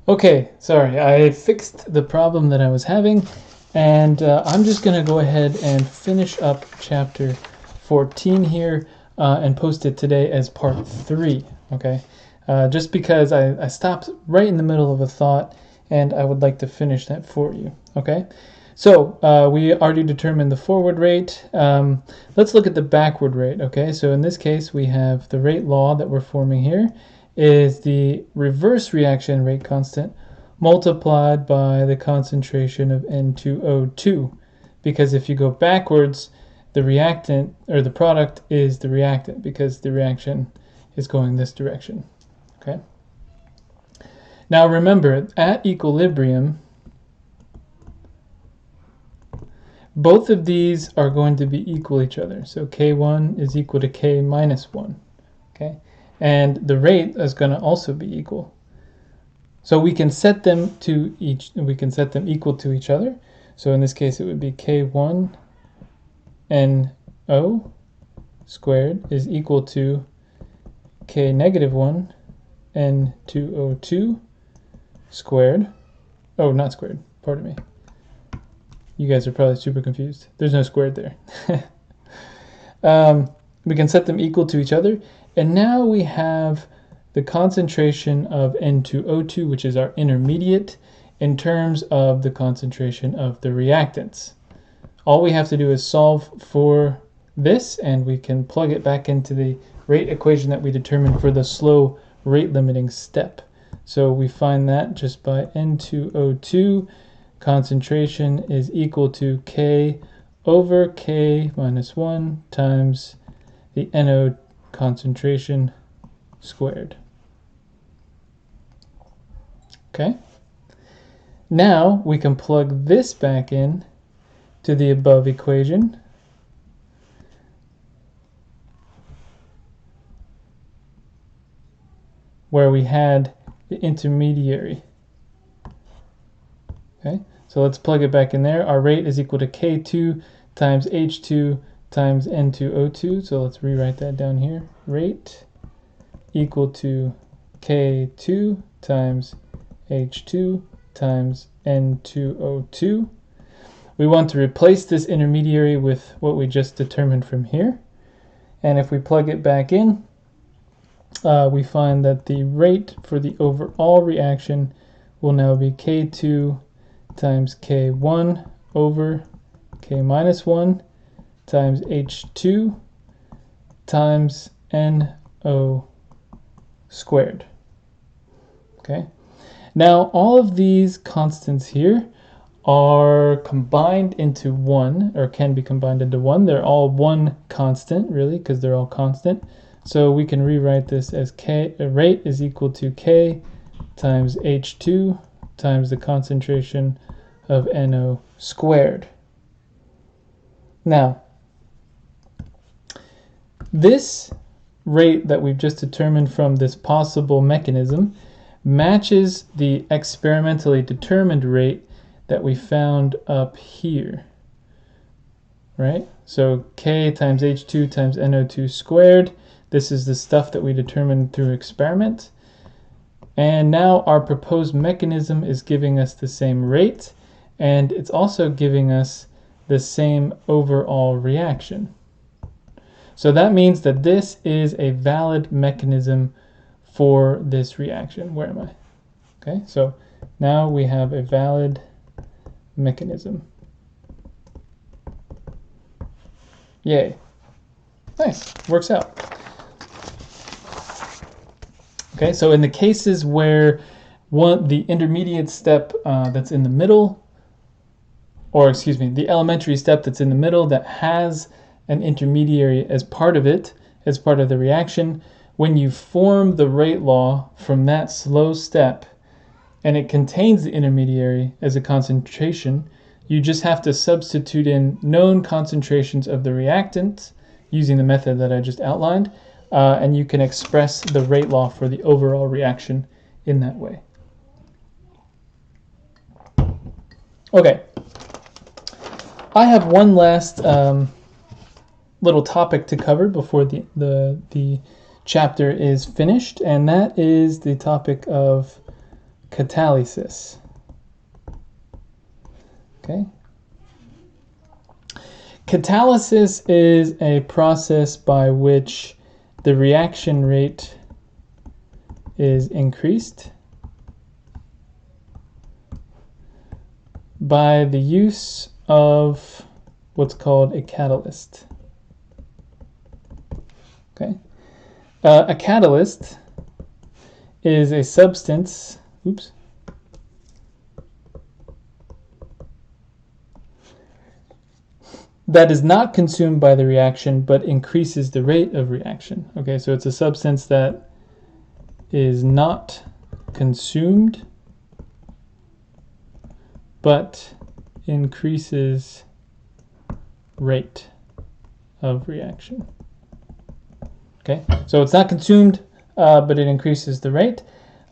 Okay, sorry, I fixed the problem that I was having, and I'm just going to go ahead and finish up chapter 14 here and post it today as part 3, okay? Just because I stopped right in the middle of a thought, and I would like to finish that for you, okay? So we already determined the forward rate. Let's look at the backward rate, okay? So in this case, we have the rate law that we're forming here is the reverse reaction rate constant multiplied by the concentration of N2O2. Because if you go backwards, the reactant, or the product, is the reactant because the reaction is going this direction, okay? Now remember, at equilibrium, both of these are going to be equal each other. So K1 is equal to K minus 1, okay? And the rate is going to also be equal. So we can set them equal to each other. So in this case, it would be K1 NO squared is equal to K negative 1 N2O2 squared. Oh, not squared, pardon me. You guys are probably super confused. There's no squared there. We can set them equal to each other. And now we have the concentration of N2O2, which is our intermediate, in terms of the concentration of the reactants. All we have to do is solve for this, and we can plug it back into the rate equation that we determined for the slow rate limiting step. So we find that just by N2O2 concentration is equal to K over K minus 1 times the NO concentration squared. Okay? Now we can plug this back in to the above equation. Where we had the intermediary. Okay? So let's plug it back in there. Our rate is equal to K2 times H2 times N2O2. So let's rewrite that down here. Rate equal to K2 times H2 times N2O2. We want to replace this intermediary with what we just determined from here. And if we plug it back in, we find that the rate for the overall reaction will now be K2 times K1 over K minus 1 times H2 times NO squared. Okay. Now all of these constants here are combined into one, or can be combined into one. They're all one constant, really, because they're all constant. So we can rewrite this as rate is equal to K times H2 times the concentration of NO squared. Now, this rate that we've just determined from this possible mechanism matches the experimentally determined rate that we found up here, right? So K times H2 times NO2 squared. This is the stuff that we determined through experiment. And now our proposed mechanism is giving us the same rate, and it's also giving us the same overall reaction. So that means that this is a valid mechanism for this reaction. Where am I? Okay, so now we have a valid mechanism. Yay. Nice, works out. Okay, so in the cases where the intermediate step that's in the middle, or excuse me, the elementary step that's in the middle that has an intermediary as part of it, as part of the reaction, when you form the rate law from that slow step and it contains the intermediary as a concentration, you just have to substitute in known concentrations of the reactant using the method that I just outlined, and you can express the rate law for the overall reaction in that way. Okay, I have one last little topic to cover before the chapter is finished, and that is the topic of catalysis. Okay. Catalysis is a process by which the reaction rate is increased by the use of what's called a catalyst. Okay. A catalyst is a substance, that is not consumed by the reaction but increases the rate of reaction. Okay, so it's a substance that is not consumed but increases rate of reaction. Okay, so it's not consumed, but it increases the rate.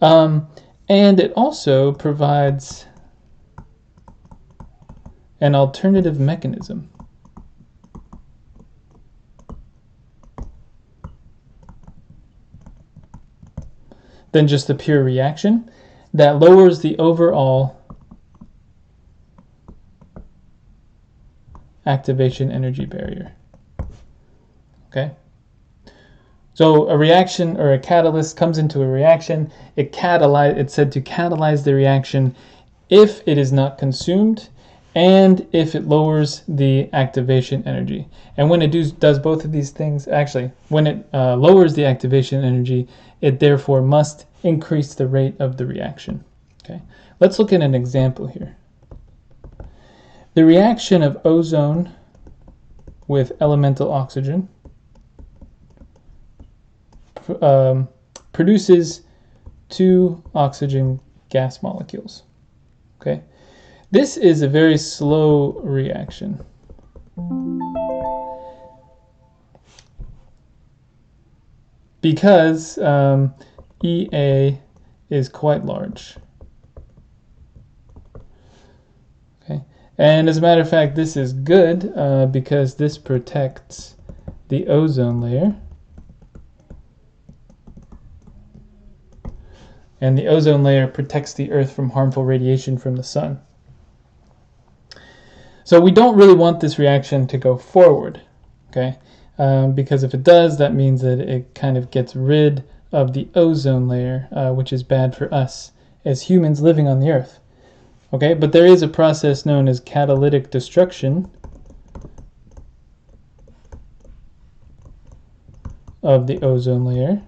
And it also provides an alternative mechanism. Than just the pure reaction that lowers the overall activation energy barrier. Okay? So a reaction or a catalyst comes into a reaction. It's said to catalyze the reaction if it is not consumed and if it lowers the activation energy. And when it does both of these things, actually, when it lowers the activation energy, it therefore must increase the rate of the reaction. Okay, let's look at an example here. The reaction of ozone with elemental oxygen produces 2 oxygen gas molecules. Okay, this is a very slow reaction. Because EA is quite large. Okay, and as a matter of fact, this is good because this protects the ozone layer. And the ozone layer protects the Earth from harmful radiation from the sun. So we don't really want this reaction to go forward, okay? Because if it does, that means that it kind of gets rid of the ozone layer, which is bad for us as humans living on the Earth. Okay, but there is a process known as catalytic destruction of the ozone layer.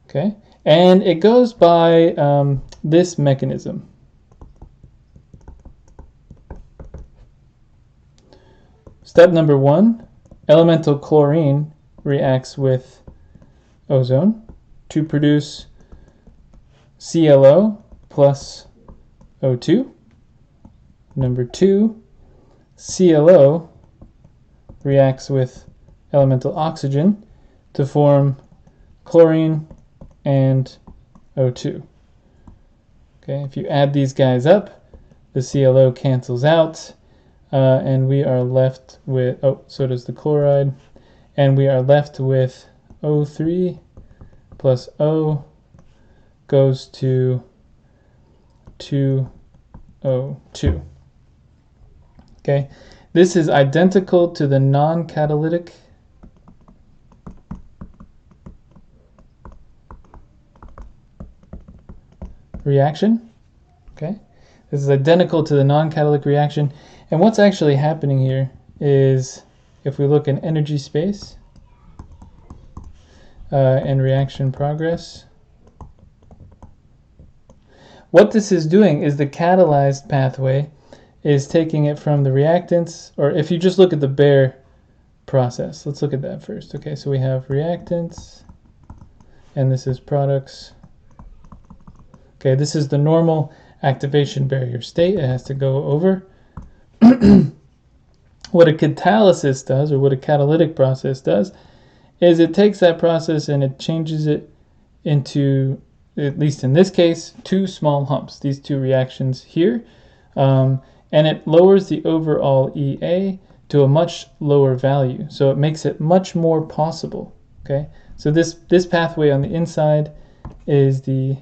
Okay, and it goes by this mechanism. Step number 1, elemental chlorine reacts with ozone to produce ClO plus O2. Number 2, ClO reacts with elemental oxygen to form chlorine and O2. Okay, if you add these guys up, the ClO cancels out, and we are left with, so does the chloride, and we are left with O3 plus O goes to 2O2. Okay, this is identical to the non-catalytic reaction. Okay, this is identical to the non-catalytic reaction, and what's actually happening here is, if we look in energy space and reaction progress, what this is doing is the catalyzed pathway is taking it from the reactants, or if you just look at the bare process, let's look at that first. Okay, so we have reactants, and this is products. Okay, this is the normal activation barrier state. It has to go over. What a catalysis does, or what a catalytic process does, is it takes that process and it changes it into, at least in this case, 2 small humps, these 2 reactions here, and it lowers the overall EA to a much lower value. So it makes it much more possible. Okay, so this pathway on the inside is the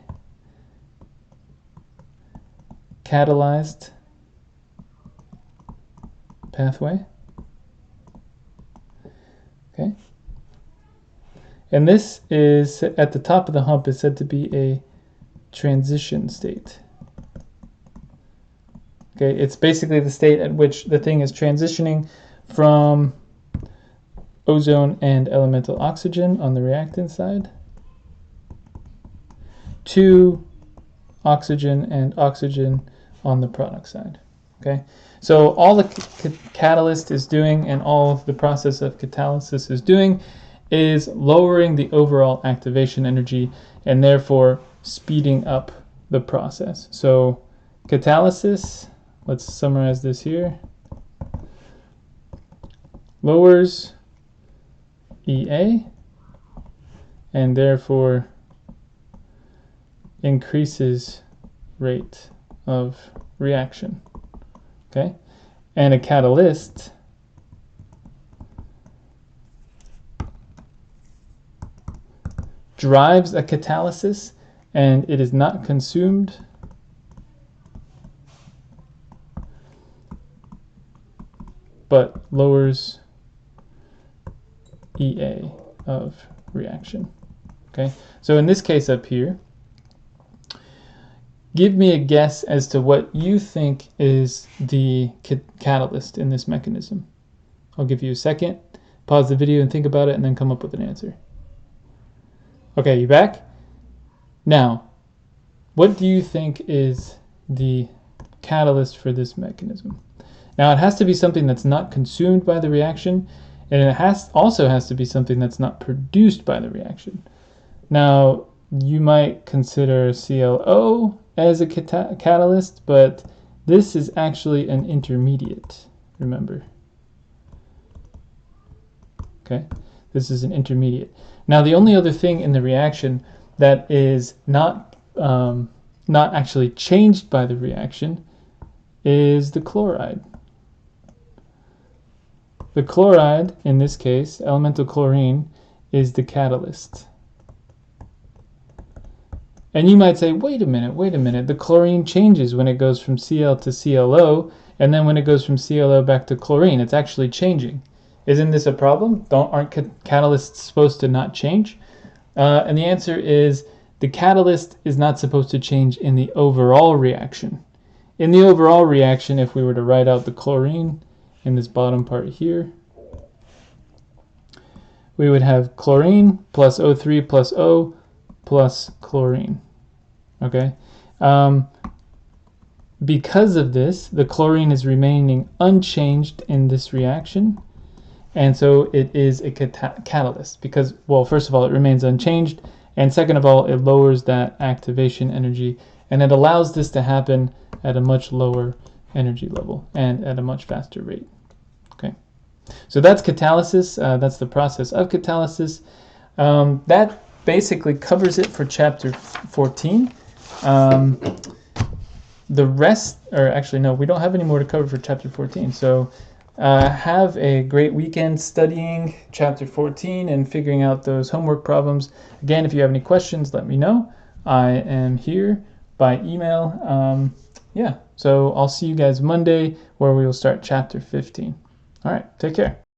catalyzed pathway. Okay. And this is, at the top of the hump, is said to be a transition state. Okay, it's basically the state at which the thing is transitioning from ozone and elemental oxygen on the reactant side to oxygen and oxygen on the product side. Okay, so all the catalyst is doing and all the process of catalysis is doing is lowering the overall activation energy and therefore speeding up the process. So catalysis, let's summarize this here, lowers EA and therefore increases rate of reaction. Okay, and a catalyst drives a catalysis and it is not consumed but lowers EA of reaction. Okay, so in this case up here, give me a guess as to what you think is the catalyst in this mechanism. I'll give you a second, pause the video and think about it and then come up with an answer. Okay, you back? Now, what do you think is the catalyst for this mechanism? Now, it has to be something that's not consumed by the reaction, and it also has to be something that's not produced by the reaction. Now, you might consider ClO as a catalyst, but this is actually an intermediate, remember. Okay, this is an intermediate. Now, the only other thing in the reaction that is not actually changed by the reaction is the chloride. The chloride, in this case, elemental chlorine, is the catalyst. And you might say, wait a minute, the chlorine changes when it goes from Cl to ClO, and then when it goes from ClO back to chlorine, it's actually changing. Isn't this a problem? Aren't catalysts supposed to not change? And the answer is the catalyst is not supposed to change in the overall reaction. In the overall reaction, if we were to write out the chlorine in this bottom part here, we would have chlorine plus O3 plus O plus chlorine. Okay? Because of this, the chlorine is remaining unchanged in this reaction. And so it is a catalyst because, well, first of all, it remains unchanged. And second of all, it lowers that activation energy. And it allows this to happen at a much lower energy level and at a much faster rate. Okay. So that's catalysis. That's the process of catalysis. That basically covers it for chapter 14. The rest, or actually, no, we don't have any more to cover for chapter 14. So have a great weekend studying chapter 14 and figuring out those homework problems. Again, if you have any questions, let me know. I am here by email. Yeah, so I'll see you guys Monday where we will start chapter 15. All right, take care.